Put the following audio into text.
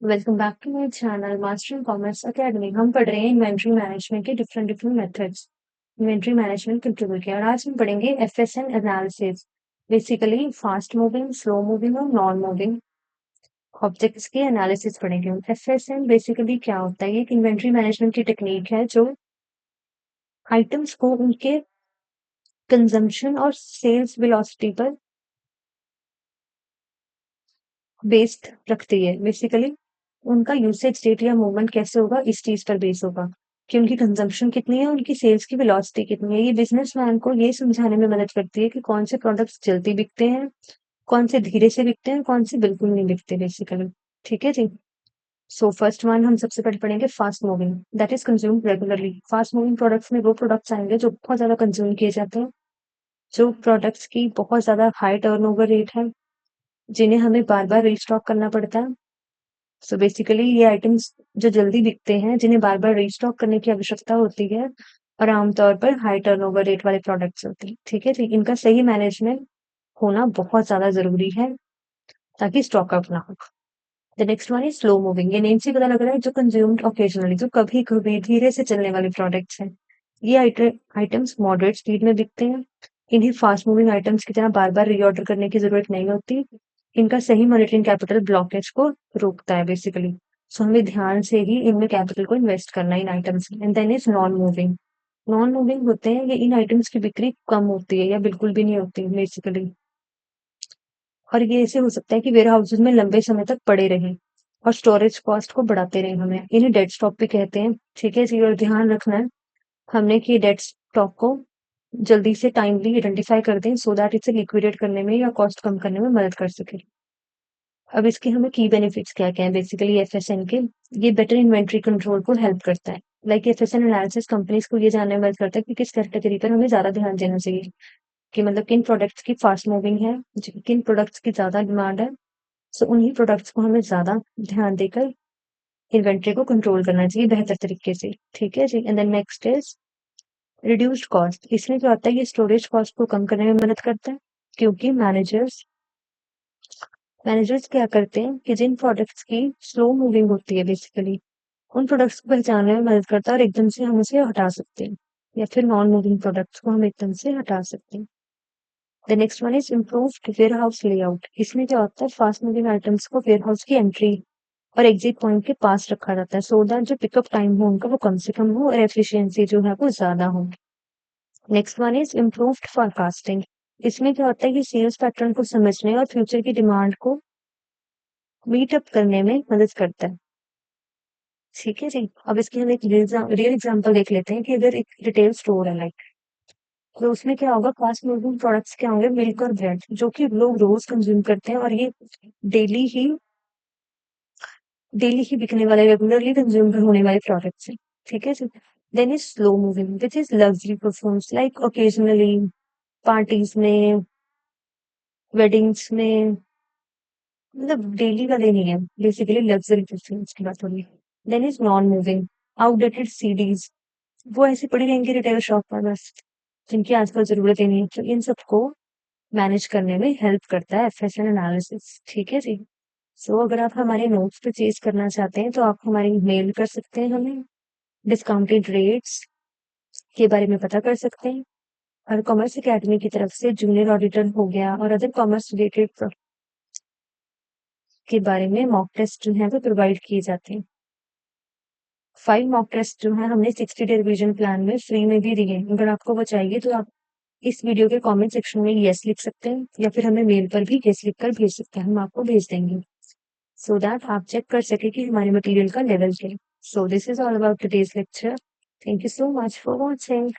Welcome back to my channel master in commerce academy. हम पढ़ रहे हैं इन्वेंट्री मैनेजमेंट के different different methods, inventory management control के। और आज हम पढ़ेंगे FSN analysis, basically fast moving, slow moving और नॉन मूविंग ऑब्जेक्ट्स की एनालिसिस पढ़ेंगे। एफएसएन बेसिकली क्या होता है? ये एक इन्वेंट्री मैनेजमेंट की टेक्निक है जो आइटम्स को उनके कंजम्पशन और सेल्स वेलोसिटी पर बेस्ड रखती है। बेसिकली उनका यूसेज रेट या मूवमेंट कैसे होगा, इस चीज पर बेस होगा कि उनकी कंजम्पशन कितनी है, उनकी सेल्स की वेलोसिटी कितनी है। ये बिजनेसमैन को ये समझाने में मदद करती है कि कौन से प्रोडक्ट्स जल्दी बिकते हैं, कौन से धीरे से बिकते हैं, कौन से बिल्कुल नहीं बिकते बेसिकली। ठीक है जी। सो फर्स्ट वन हम सबसे पहले पढ़ेंगे fast moving, that is consume regularly. Fast moving products में वो प्रोडक्ट्स आएंगे जो बहुत ज्यादा कंज्यूम किए जाते हैं, जो प्रोडक्ट्स की बहुत ज्यादा हाई टर्नओवर रेट है, जिन्हें हमें बार बार रीस्टॉक करना पड़ता है। सो बेसिकली ये आइटम्स जो जल्दी बिकते हैं, जिन्हें बार बार रीस्टॉक करने की आवश्यकता होती है, और आमतौर पर हाई टर्नओवर रेट वाले प्रोडक्ट्स होते हैं। ठीक है जी। इनका सही मैनेजमेंट होना बहुत ज्यादा जरूरी है ताकि स्टॉक अप ना हो। The next one is slow moving. ये नेम से पता लग रहा है जो कंज्यूम्ड ओकेजनली, जो कभी कभी धीरे से चलने वाले प्रोडक्ट्स हैं। ये आइटम्स मॉडरेट स्पीड में बिकते हैं। इन्हें फास्ट मूविंग आइटम्स की तरह बार बार रीऑर्डर करने की जरूरत नहीं होती। इनका सही मॉनिटरिंग कैपिटल ब्लॉकेज को रोकता है बेसिकली। सो हमें ध्यान से ही इनमें कैपिटल को इन्वेस्ट करना है इन आइटम्स में। And then is non moving. Non moving होते हैं ये इन आइटम्स की बिक्री कम होती है या बिल्कुल भी नहीं होती बेसिकली। और ये ऐसे हो सकता है कि वेयर हाउसेज में लंबे समय तक पड़े रहें और स्टोरेज कॉस्ट को बढ़ाते रहें। हमें इन्हें डेड स्टॉक भी कहते हैं। ठीक है जी। और ध्यान रखना है हमने कि डेड स्टॉक को जल्दी से टाइमली आइडेंटिफाई कर दें सो दैट इसे लिक्विडेट करने में या कॉस्ट कम करने में मदद कर सके। अब इसके हमें की बेनिफिट्स क्या क्या है बेसिकली एफएसएन के। ये बेटर इन्वेंट्री कंट्रोल को हेल्प करता है। लाइक एफएसएन एनालिसिस कंपनीज को ये जानने में मदद करता है कि किस कैटेगरी पर हमें ज्यादा ध्यान देना चाहिए, कि मतलब किन प्रोडक्ट्स की फास्ट मूविंग है, किन प्रोडक्ट्स की ज्यादा डिमांड है। सो उन्हीं प्रोडक्ट्स को हमें ज्यादा ध्यान देकर इन्वेंट्री को कंट्रोल करना चाहिए बेहतर तरीके से। ठीक है जी। And then next is reduced cost. इसमें क्या होता है, ये स्टोरेज कॉस्ट को कम करने में मदद करता है, क्योंकि मैनेजर्स क्या करते हैं कि जिन प्रोडक्ट्स की स्लो मूविंग होती है बेसिकली, उन प्रोडक्ट्स को पहचानने में मदद करता है और एकदम से हम उसे हटा सकते हैं, या फिर नॉन मूविंग प्रोडक्ट्स को हम एकदम से हटा सकते हैं। The next one is improved warehouse layout. इसमें क्या होता है, फास्ट मूविंग आइटम्स को वेयर हाउस की एंट्री और एग्जिट पॉइंट के पास रखा जाता है सो दैट जो पिकअप टाइम हो उनका वो कम से कम हो और एफिशिएंसी जो है वो ज्यादा हो। Next one is improved forecasting. इसमें क्या होता है कि सेल्स पैटर्न को समझने और फ्यूचर की डिमांड को मीट अप करने में मदद करता है। ठीक है जी। अब इसकी हम एक रियल एग्जांपल देख लेते हैं कि अगर एक रिटेल स्टोर है लाइक, तो उसमें क्या होगा, फास्ट मूविंग प्रोडक्ट्स क्या होंगे, मिल्क और ब्रेड, जो कि लोग रोज कंज्यूम करते हैं और ये डेली ही डेली ही बिकने वाले, रेगुलरली कंज्यूम होने वाले प्रोडक्ट्स हैं। ठीक है जी। Then is slow moving which is luxury perfumes, like occasionally parties में, वेडिंग्स में, मतलब डेली वाले नहीं है, बेसिकली लग्जरी परफ्यूम्स की बात हो रही है। Then is non moving outdated CDs, वो ऐसे पड़ी रहेंगी रिटेल शॉप पर बस, जिनकी आजकल जरूरत ही नहीं है। तो इन सबको मैनेज करने में हेल्प करता है एफएसएन एनालिसिस। ठीक है जी। सो अगर आप हमारे नोट्स परचेज करना चाहते हैं तो आप हमारी मेल कर सकते हैं, हमें डिस्काउंटेड रेट्स के बारे में पता कर सकते हैं। और कॉमर्स एकेडमी की तरफ से जूनियर ऑडिटर हो गया और अदर कॉमर्स रिलेटेड के बारे में मॉक टेस्ट जो है वो प्रोवाइड किए जाते हैं। 5 मॉक टेस्ट जो है हमने 60 डे रिवीजन प्लान में फ्री में भी दिए। अगर आपको वो चाहिए तो आप इस वीडियो के कमेंट सेक्शन में यस लिख सकते हैं, या फिर हमें मेल पर भी यस लिखकर भेज सकते हैं, हम आपको भेज देंगे सो दैट आप चेक कर सके कि हमारे मटेरियल का लेवल क्या है। So this is all about today's lecture. Thank you so much for watching.